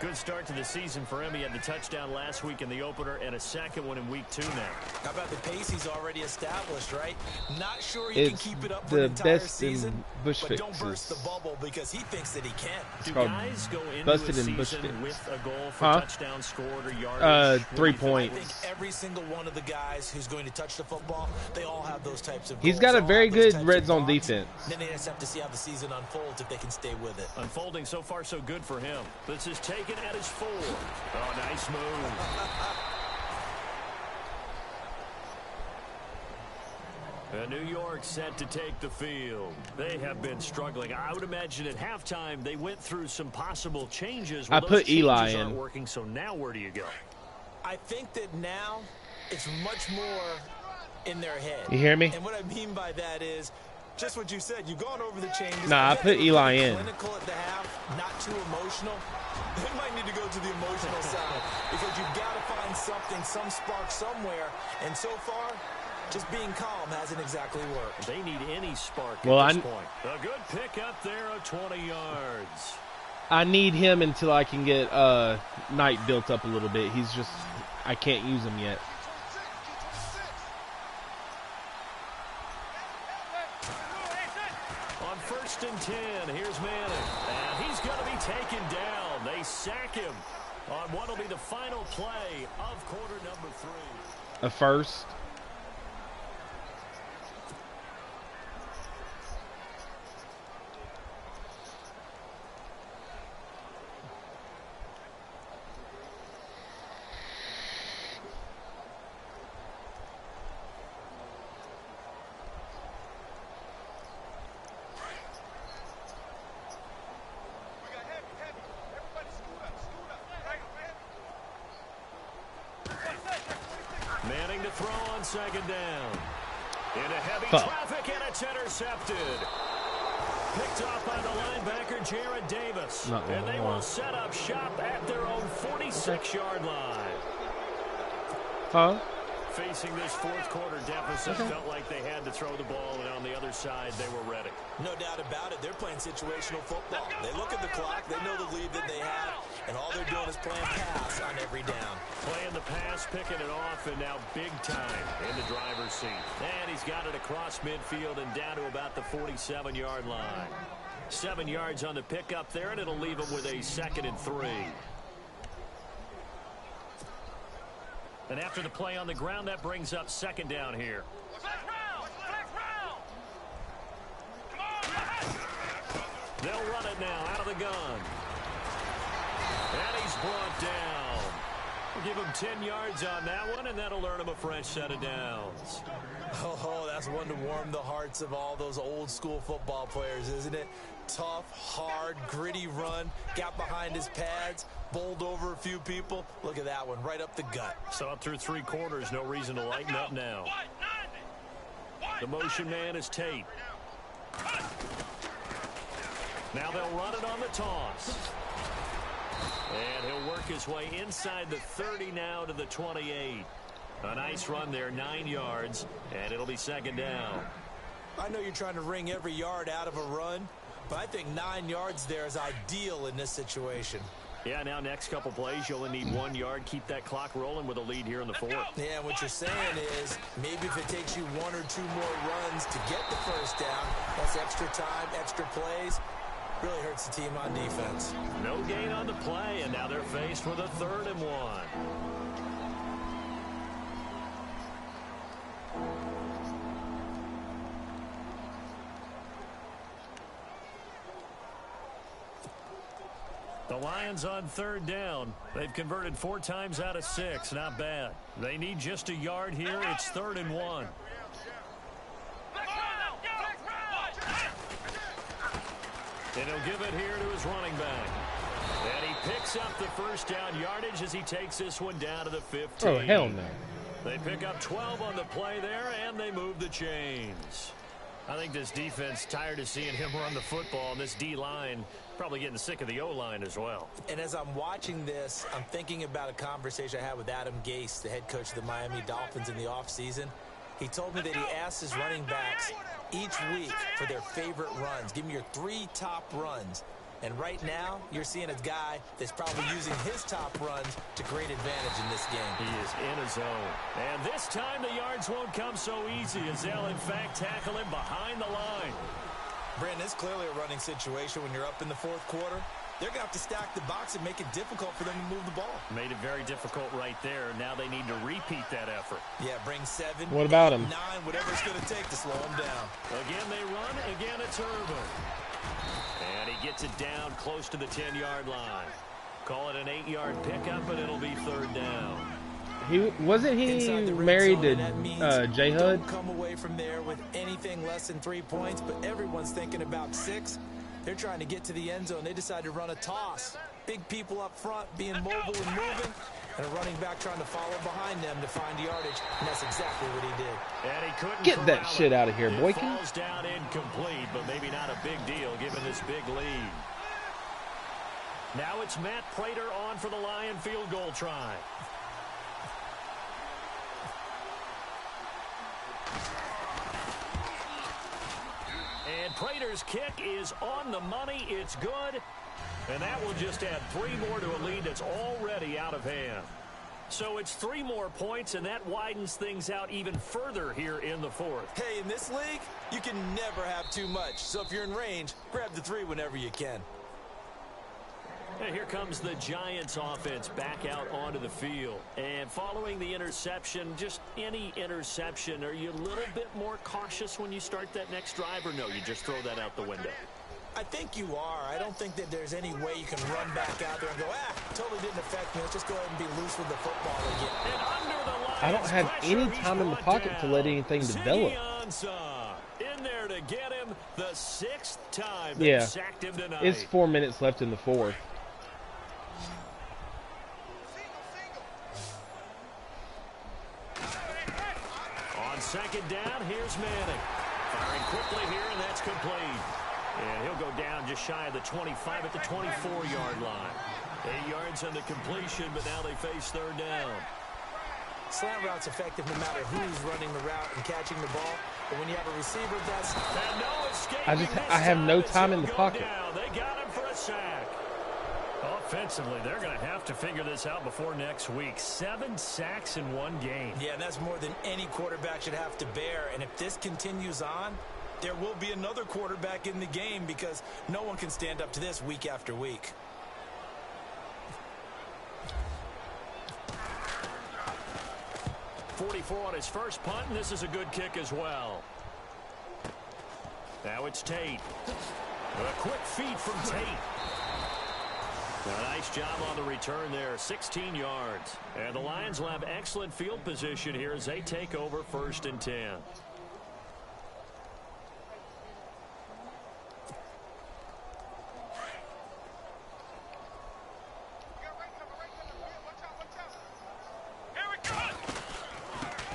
Good start to the season for him. He had the touchdown last week in the opener and a second one in week 2 now. How about the pace he's already established, right? Not sure he can keep it up for the the entire best season, in bush but don't fixes. burst the bubble because he thinks that he can. Do called guys go into busted a in bush season fix. with a goal for touchdown scored or yardage? 3 I points. think every single one of the guys who's going to touch the football, they all have those types of goals. He's got a They all very have those good types red of zone bonds. defense. Then they just have to see how the season unfolds if they can stay with it. Unfolding so far so good for him. This is taken at his 4. Oh, nice move. And New York set to take the field. They have been struggling. I would imagine at halftime they went through some possible changes. I put Eli in. Aren't working, so now where do you go? I think that now it's much more in their head. You hear me? And what I mean by that is just what you said. You've gone over the changes. Nah, I put Eli in. Clinical at the half, not too emotional. They might need to go to the emotional side because you've got to find something, some spark somewhere. And so far, just being calm hasn't exactly worked. They need any spark at this point. A good pick up there of 20 yards. I need him until I can get Knight built up a little bit. He's just, I can't use him yet. On 1st and 10, here's Manning. And he's going to be taken down. They sack him on what will be the final play of quarter number 3. A first. Manning to throw on 2nd down. Into heavy traffic, and it's intercepted. Picked off by the linebacker, Jared Davis. And they will set up shop at their own 46-yard line. Huh? Facing this 4th quarter deficit, felt like they had to throw the ball, and on the other side, they were ready. No doubt about it. They're playing situational football. They look at the clock. They know the lead that they have, and all they're doing is playing pass on every down. Playing the pass, picking it off, and now big time in the driver's seat. And he's got it across midfield and down to about the 47-yard line. 7 yards on the pickup there, and it'll leave him with a 2nd and 3. And after the play on the ground, that brings up 2nd down here. They'll run it now out of the gun. And he's brought down. We'll give him 10 yards on that one, and that'll earn him a fresh set of downs. Oh, that's one to warm the hearts of all those old school football players, isn't it? Tough, hard, gritty run. Got behind his pads, bowled over a few people. Look at that one, right up the gut. So up through 3 quarters, no reason to lighten up now. The motion man is Tate. Now they'll run it on the toss. And he'll work his way inside the 30 now to the 28. A nice run there, 9 yards, and it'll be 2nd down. I know you're trying to wring every yard out of a run, but I think 9 yards there is ideal in this situation. Yeah, now next couple plays, you only need 1 yard. Keep that clock rolling with a lead here in the 4th. Yeah, what you're saying is maybe if it takes you 1 or 2 more runs to get the 1st down, that's extra time, extra plays. Really hurts the team on defense. No gain on the play, and now they're faced with a 3rd and 1. The Lions on 3rd down. They've converted 4 times out of 6. Not bad. They need just a yard here. It's 3rd and 1. And he'll give it here to his running back. And he picks up the 1st down yardage as he takes this one down to the 15. Oh, hell no. They pick up 12 on the play there, and they move the chains. I think this defense tired of seeing him run the football, and this D-line probably getting sick of the O-line as well. And as I'm watching this, I'm thinking about a conversation I had with Adam Gase, the head coach of the Miami Dolphins in the offseason. He told me that he asked his running backs each week for their favorite runs. Give me your 3 top runs. And right now, you're seeing a guy that's probably using his top runs to great advantage in this game. He is in his zone. And this time the yards won't come so easy as they'll, in fact, tackle him behind the line. Brandon, it's clearly a running situation when you're up in the 4th quarter. They're going to have to stack the box and make it difficult for them to move the ball. Made it very difficult right there. Now they need to repeat that effort. Yeah, bring 7, What about 8, him? 9, whatever it's going to take to slow him down. Again, they run. Again, it's Urban. And he gets it down close to the 10-yard line. Call it an 8-yard pickup, but it'll be 3rd down. Wasn't he married to J Hud? Don't come away from there with anything less than 3 points, but everyone's thinking about 6. They're trying to get to the end zone. They decide to run a toss. Big people up front being mobile and moving, and a running back trying to follow behind them to find yardage, and that's exactly what he did. And he couldn't Get that corral shit it. out of here, Boykin. It falls down incomplete, but maybe not a big deal given this big lead. Now it's Matt Prater on for the Lion field goal try. And Prater's kick is on the money. It's good. And that will just add 3 more to a lead that's already out of hand. So it's 3 more points, and that widens things out even further here in the 4th. Hey, in this league, you can never have too much. So if you're in range, grab the 3 whenever you can. And here comes the Giants offense back out onto the field. And following the interception, just any interception, are you a little bit more cautious when you start that next drive, or no, you just throw that out the window? I think you are. I don't think that there's any way you can run back out there and go, totally didn't affect me. Let's just go ahead and be loose with the football again. And under the Lions I don't have pressure, any he's time in the brought pocket to let down. anything develop. In there to get him the 6th time Yeah. they sacked him tonight. It's 4 minutes left in the 4th. On 2nd down, here's Manning. Firing quickly here, and that's complete. And he'll go down just shy of the 25 at the 24-yard line. 8 yards on the completion, but now they face 3rd down. Slant route's effective no matter who's running the route and catching the ball. But when you have a receiver that's... And no escaping I have no this time time in the as he'll pocket. go down. They got him for a sack. Offensively, they're going to have to figure this out before next week. 7 sacks in 1 game. Yeah, and that's more than any quarterback should have to bear. And if this continues on, there will be another quarterback in the game because no one can stand up to this week after week. .44 on his first punt, and this is a good kick as well. Now it's Tate. A quick feed from Tate. A nice job on the return there, 16 yards. And the Lions will have excellent field position here as they take over 1st and 10.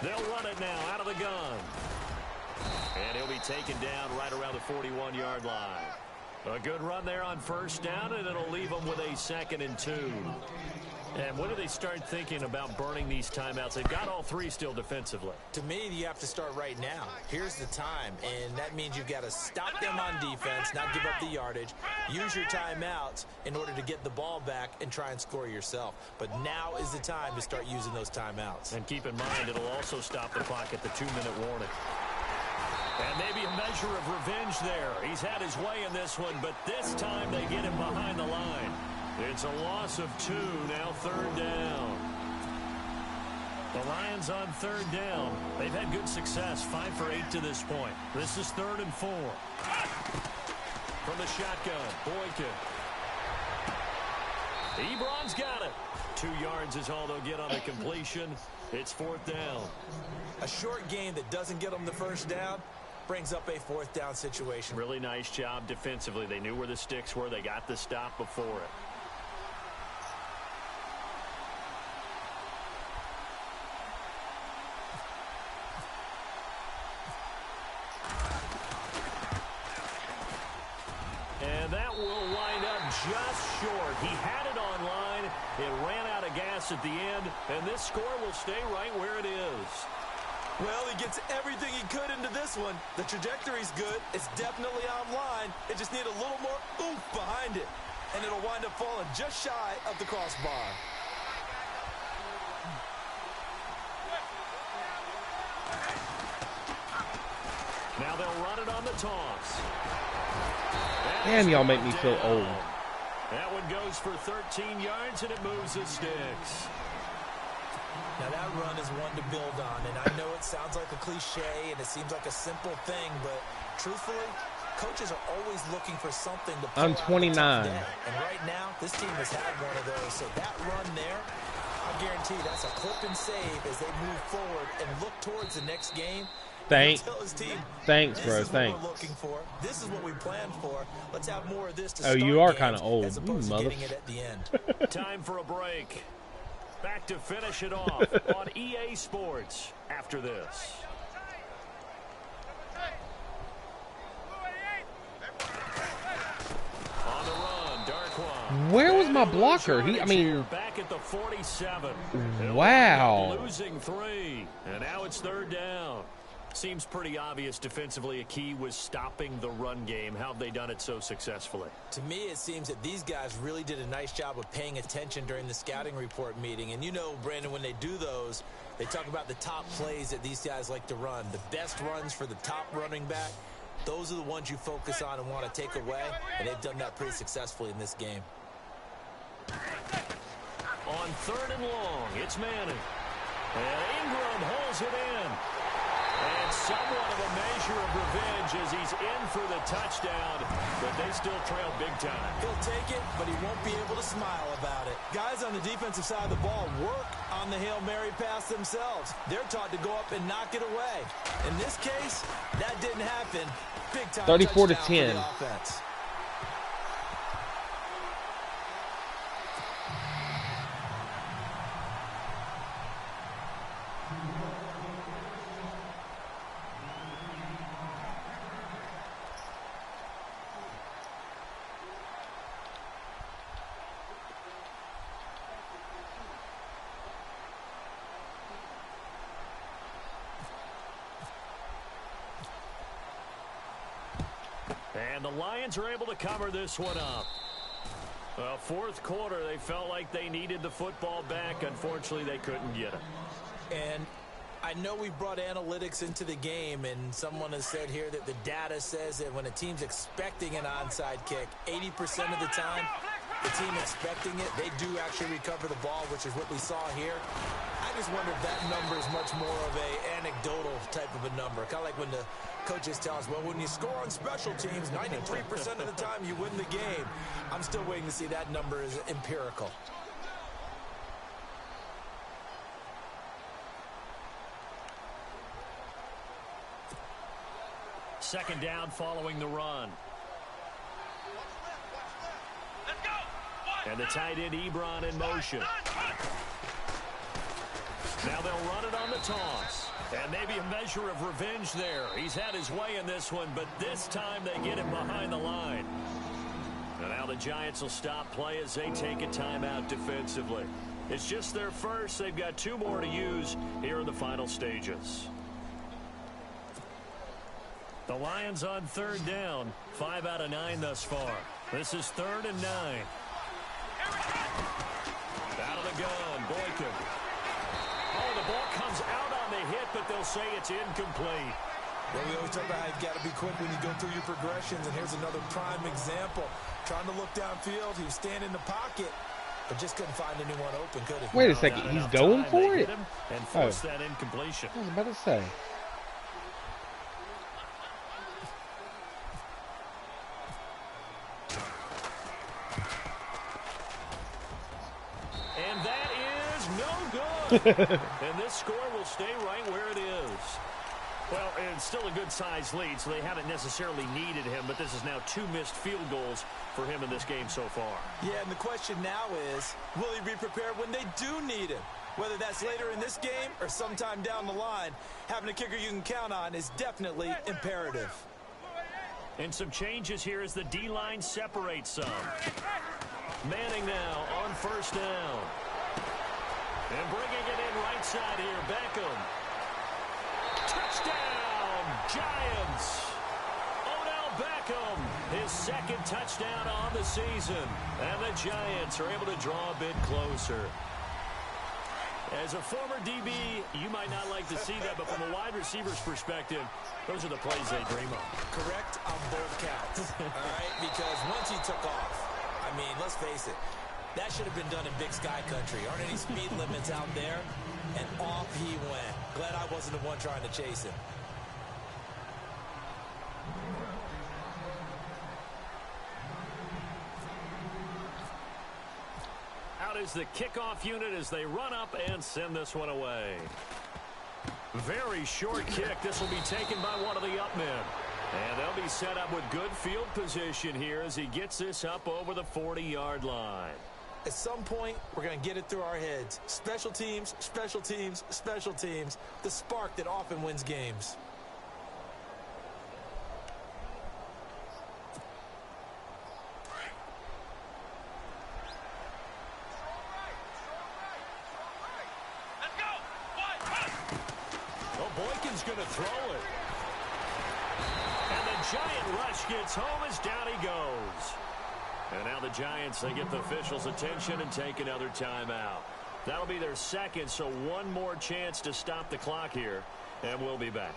They'll run it now out of the gun. And he'll be taken down right around the 41-yard line. A good run there on 1st down, and it'll leave them with a 2nd and 2. And when do they start thinking about burning these timeouts? They've got all 3 still defensively. To me, you have to start right now. Here's the time, and that means you've got to stop them on defense, not give up the yardage. Use your timeouts in order to get the ball back and try and score yourself. But now is the time to start using those timeouts. And keep in mind, it'll also stop the clock at the 2-minute warning. And maybe a measure of revenge there. He's had his way in this one, but this time they get him behind the line. It's a loss of 2, now 3rd down. The Lions on 3rd down. They've had good success, 5 for 8 to this point. This is 3rd and 4. From the shotgun, Boykin. Ebron's got it. 2 yards is all they'll get on the completion. It's 4th down. A short game that doesn't get them the 1st down brings up a 4th down situation. Really nice job defensively. They knew where the sticks were. They got the stop before it. And that will wind up just short. He had it on line. It ran out of gas at the end, and this score will stay right where it is. Well, he gets everything he could into this one. The trajectory's good. It's definitely online. It just needs a little more oomph behind it. And it'll wind up falling just shy of the crossbar. Now they'll run it on the toss. Damn, y'all make me feel old. That one goes for 13 yards, and it moves the sticks. Now that run is one to build on, and I know it sounds like a cliche and it seems like a simple thing, but truthfully, coaches are always looking for something to pull I'm out 29. a tough day. And right now, this team has had one of those, so that run there, I guarantee that's a clip and save as they move forward and look towards the next game. Thanks, Thanks, bro. This is Thanks. what we're looking for. This is what we planned for. Let's have more of this to Oh, start you are games kind of old, as you opposed to mother. getting it at the end. Time for a break. Back to finish it off on EA Sports after this. On the run, Darkwan. Where was my blocker? I mean, back at the 47. wow. Losing 3, and now it's third down. Seems pretty obvious defensively a key was stopping the run game. How have they done it so successfully? To me, it seems that these guys really did a nice job of paying attention during the scouting report meeting. And you know, Brandon, when they do those, they talk about the top plays that these guys like to run. The best runs for the top running back, those are the ones you focus on and want to take away. And they've done that pretty successfully in this game. On third and long, it's Manning. And Ingram holds it in. And somewhat of a measure of revenge as he's in for the touchdown, but they still trail big time. He'll take it, but he won't be able to smile about it. Guys on the defensive side of the ball work on the Hail Mary pass themselves. They're taught to go up and knock it away. In this case, that didn't happen. Big time 34 to touchdown 10. for the offense. And the Lions are able to cover this one up. Well, fourth quarter, they felt like they needed the football back. Unfortunately, they couldn't get it. And I know we brought analytics into the game, and someone has said here that the data says that when a team's expecting an onside kick, 80% of the time, the team expecting it, they do actually recover the ball, which is what we saw here. I just wonder if that number is much more of a anecdotal type of a number. Kind of like when the coaches tell us, well, when you score on special teams, 93% of the time you win the game. I'm still waiting to see that number is empirical. Second down following the run. And the tight end Ebron in motion. Now they'll run it on the toss. And maybe a measure of revenge there. He's had his way in this one, but this time they get him behind the line. And now the Giants will stop play as they take a timeout defensively. It's just their first. They've got 2 more to use here in the final stages. The Lions on third down. 5 out of 9 thus far. This is 3rd and 9. Out of the gun, Boykin. Oh, the ball comes out on the hit, but they'll say it's incomplete. Well, we always talk about how you've got to be quick when you go through your progressions, and here's another prime example. Trying to look downfield, he was standing in the pocket, but just couldn't find anyone open, could he? Wait a second, he's going for it? And force that incompletion. I was about to say. And that is no good. And this score will stay right where it is. Well, it's still a good-sized lead, so they haven't necessarily needed him, but this is now 2 missed field goals for him in this game so far. Yeah, and the question now is, will he be prepared when they do need him? Whether that's later in this game or sometime down the line, having a kicker you can count on is definitely imperative. And some changes here as the D-line separates some. Manning now on first down. And bringing it in right side here, Beckham. Touchdown, Giants. Odell Beckham, his 2nd touchdown on the season. And the Giants are able to draw a bit closer. As a former DB, you might not like to see that, but from a wide receiver's perspective, those are the plays they dream of. Correct on both counts, all right? Because once he took off, I mean, let's face it, that should have been done in Big Sky Country. Aren't any speed limits out there? And off he went. Glad I wasn't the one trying to chase him. Out out is the kickoff unit as they run up and send this one away. Very short kick. This will be taken by one of the up men. And they'll be set up with good field position here as he gets this up over the 40-yard line. At some point, we're going to get it through our heads. Special teams, special teams, special teams. The spark that often wins games. Boykin's going to throw it. And the giant rush gets home as down he goes. And now the Giants, they get the officials' attention and take another timeout. That'll be their second, so one more chance to stop the clock here. And we'll be back.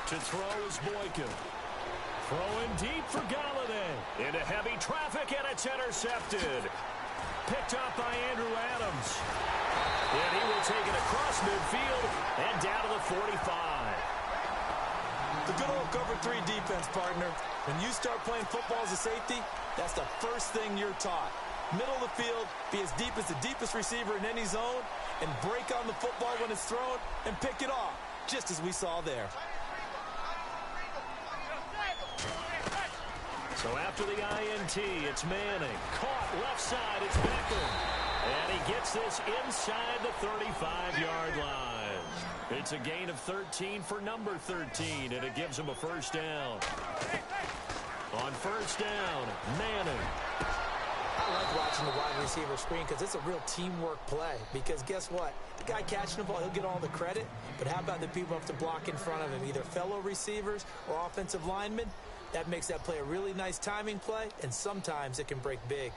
To throw is Boykin. Throwing deep for Galladay. Into heavy traffic, and it's intercepted. Picked up by Andrew Adams. And he will take it across midfield and down to the 45. The good old cover 3 defense, partner. When you start playing football as a safety, that's the first thing you're taught. Middle of the field, be as deep as the deepest receiver in any zone, and break on the football when it's thrown and pick it off, just as we saw there. So after the INT, it's Manning. Caught left side, it's Beckham. And he gets this inside the 35-yard line. It's a gain of 13 for number 13, and it gives him a first down. On first down, Manning. I like watching the wide receiver screen because it's a real teamwork play. Because guess what? The guy catching the ball, he'll get all the credit. But how about the people who have to block in front of him, either fellow receivers or offensive linemen? That makes that play a really nice timing play, and sometimes it can break big.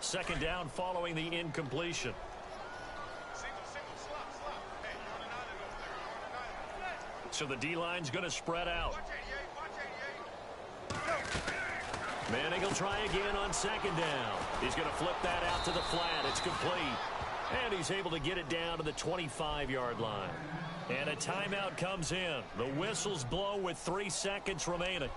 Second down following the incompletion. So the D-line's going to spread out. Manning will try again on second down. He's going to flip that out to the flat. It's complete. And he's able to get it down to the 25-yard line. And a timeout comes in. The whistles blow with 3 seconds remaining.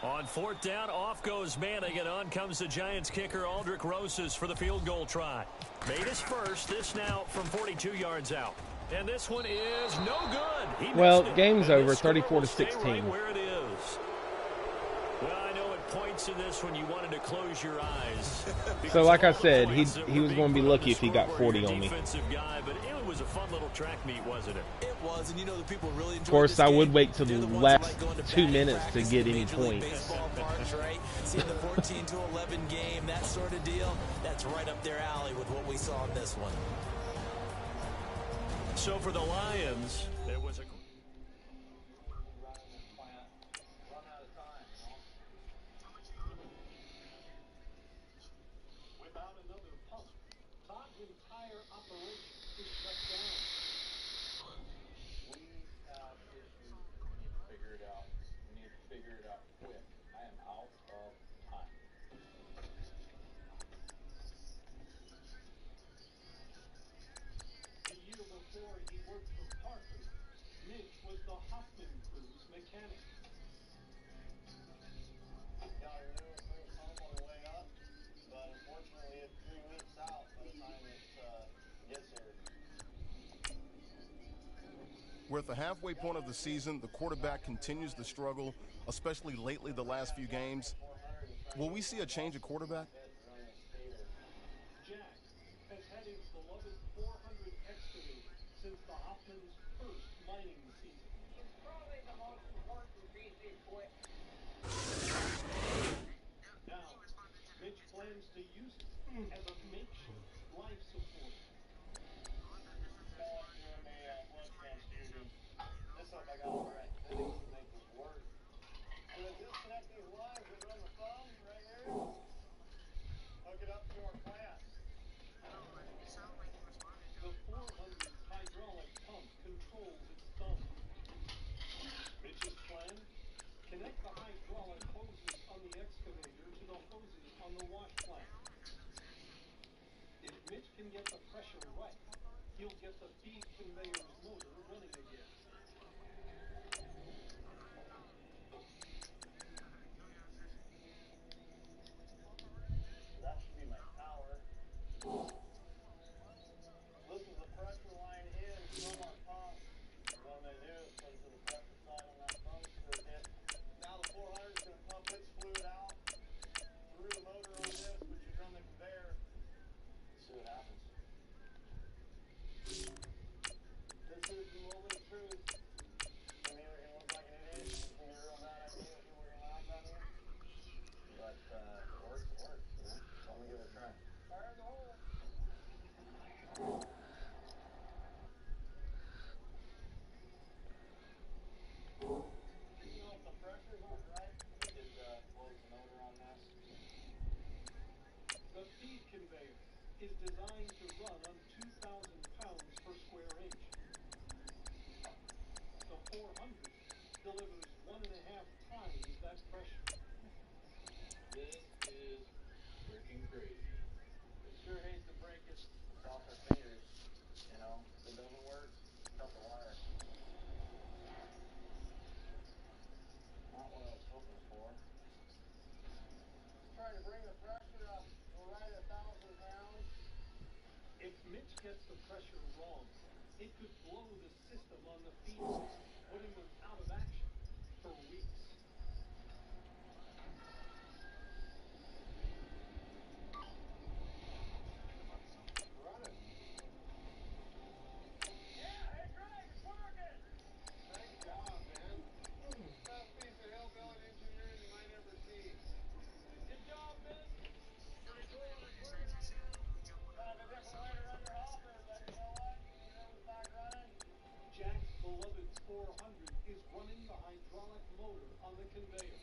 On fourth down, off goes Manning, and on comes the Giants kicker, Aldrich Rosas, for the field goal try. Made his first, this now from 42 yards out. And this one is no good. He Well, missed it. game's And over, this score 34 to will stay 16. right where it is. Well, I know at points in this when you wanted to close your eyes. So like I said, he was going to be lucky if he got 40 on me. Defensive guy, but it was a fun little track meet, wasn't it? It was, and you know the people really enjoyed Of course, this I game. would wait till They're the ones last that like going to 2 batting minutes to practice get in any Major League points. Baseball parks, right? Seeing the 14 to 11 game, that sort of deal, that's right up their alley with what we saw in this one. So for the Lions, there was a... We're at the halfway point of the season. The quarterback continues to struggle, especially lately the last few games. Will we see a change of quarterback? Jack has had his beloved 400 excavated since the Hoffman's first mining season. It's probably the most important piece of equipment. Now, Mitch plans to use it as a makeshift life support. Connect the hydraulic hoses on the excavator to the hoses on the Mitch can get the pressure right, he'll get the feed conveyor's motor running again. That should be my power. Looks as the pressure line is from on top. What I'm going to do is put it to the pressure side on that pump circuit. Now the 400 is going to pump its fluid out through the motor on this, which is on the conveyor. Let's see what happens. This is the moment of truth. I'm either going to look like an idiot, it's going to be a real bad idea, people are going to laugh at me. But if it works, it works, you know? So I'm going to give it a try. Fire in the hole. You know, if the pressure's not right, we could close the motor on this. The feed conveyor is designed to run on 2,000 pounds per square inch. The 400 delivers 1.5 times that pressure. This is freaking crazy. It sure hates to break it across our fingers. You know, if it doesn't work, cut the wire. Not what I was hoping for. Just trying to bring the pressure up to right 1,000 pounds. If Mitch gets the pressure wrong, it could blow the system on the feed line, putting them out of action for weeks. Running. Yeah, hey Greg, it's working! Nice job, man. Best piece of hillbilly engineering you might ever see. Good job, man. Pretty cool when it's working. Kind of a different way to run your hopper, but you know what? It was back running. Jack's beloved 400 is running the hydraulic motor on the conveyor.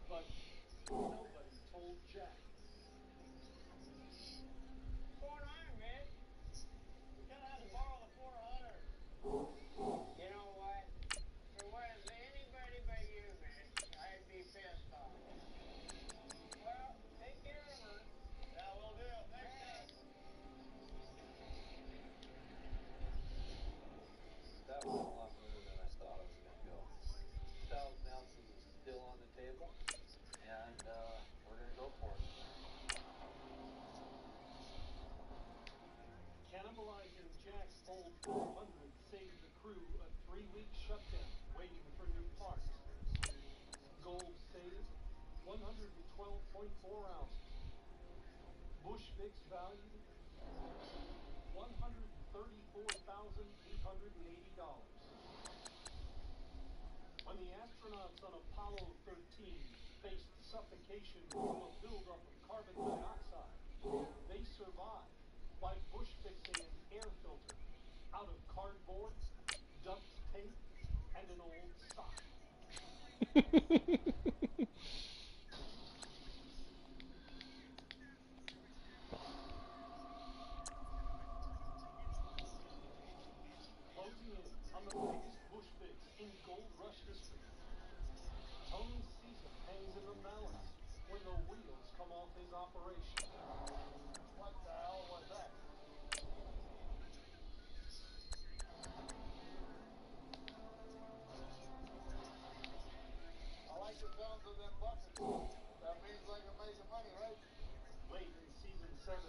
But nobody told Jack. What's going on, man? We kind of had to borrow the 400. You know what? If it was anybody but you, Mitch, I'd be pissed off. Well, take care of her. Yeah, will do. Thanks, guys. That went a lot better than I thought it was going to go. 1,000 ounces is still on the table, and we're going to go for it. Cannibalizing Jack's old 400 saved the crew a 3-week shutdown waiting for new parts. Gold saved 112.4 ounces. Bush fix value $134,880. When the astronauts on Apollo 13 faced suffocation from a buildup of carbon dioxide, they survived by bush fixing an air filter out of cardboard, duct tape, and an old sock. Closing in on the biggest bush fix in gold rush history. Tony's season hangs in the balance when the wheels come off his operation. What the hell was that? I like the sounds of them buckets. That means I can make money, right? Late in season 7,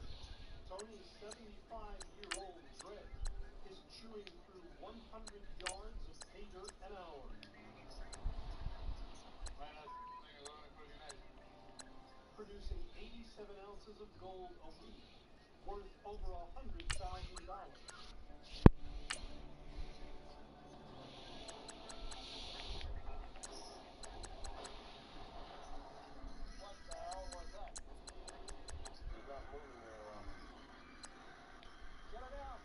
Tony's 75-year-old Dred is chewing through 100 yards of pay dirt an hour. Man, that thing is running pretty nice. Producing 87 ounces of gold a week, worth over $100,000. What the hell was that? He's not moving very well. Shut her down.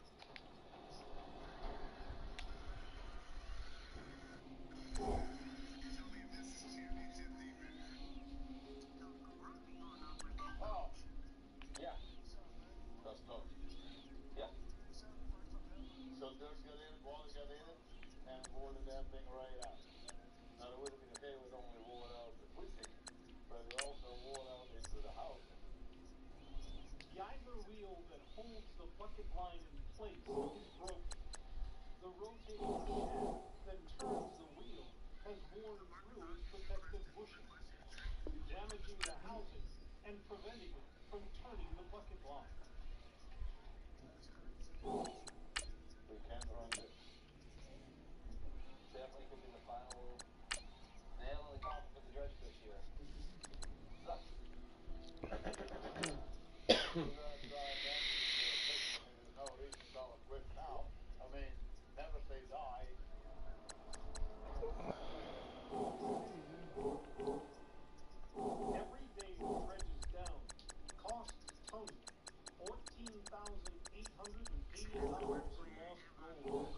Oh, yeah. That's toast. Yeah. So dirt got in it, water got in it, and wore the damn thing right out. Now, it would have been okay if it only wore out the twisting, but it also wore out into the housing. rear wheel that holds the bucket line in place is broken. The rotating shaft that turns the wheel has worn through its protective bushing, damaging the housing and preventing it from turning the bucket line. We can't run this. Definitely could be the final nail in the coffin for the Dredge this year. Sucks. There's no reason to call it quits now. I mean, never say die. Every day the dredge is down costs Tony $14,880 in lost gold.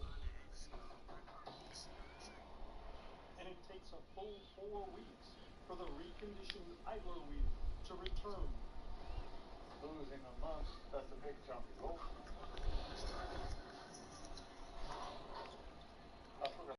And it takes a full 4 weeks for the reconditioned idler wheel to return. Losing a month, that's a big chunk of gold.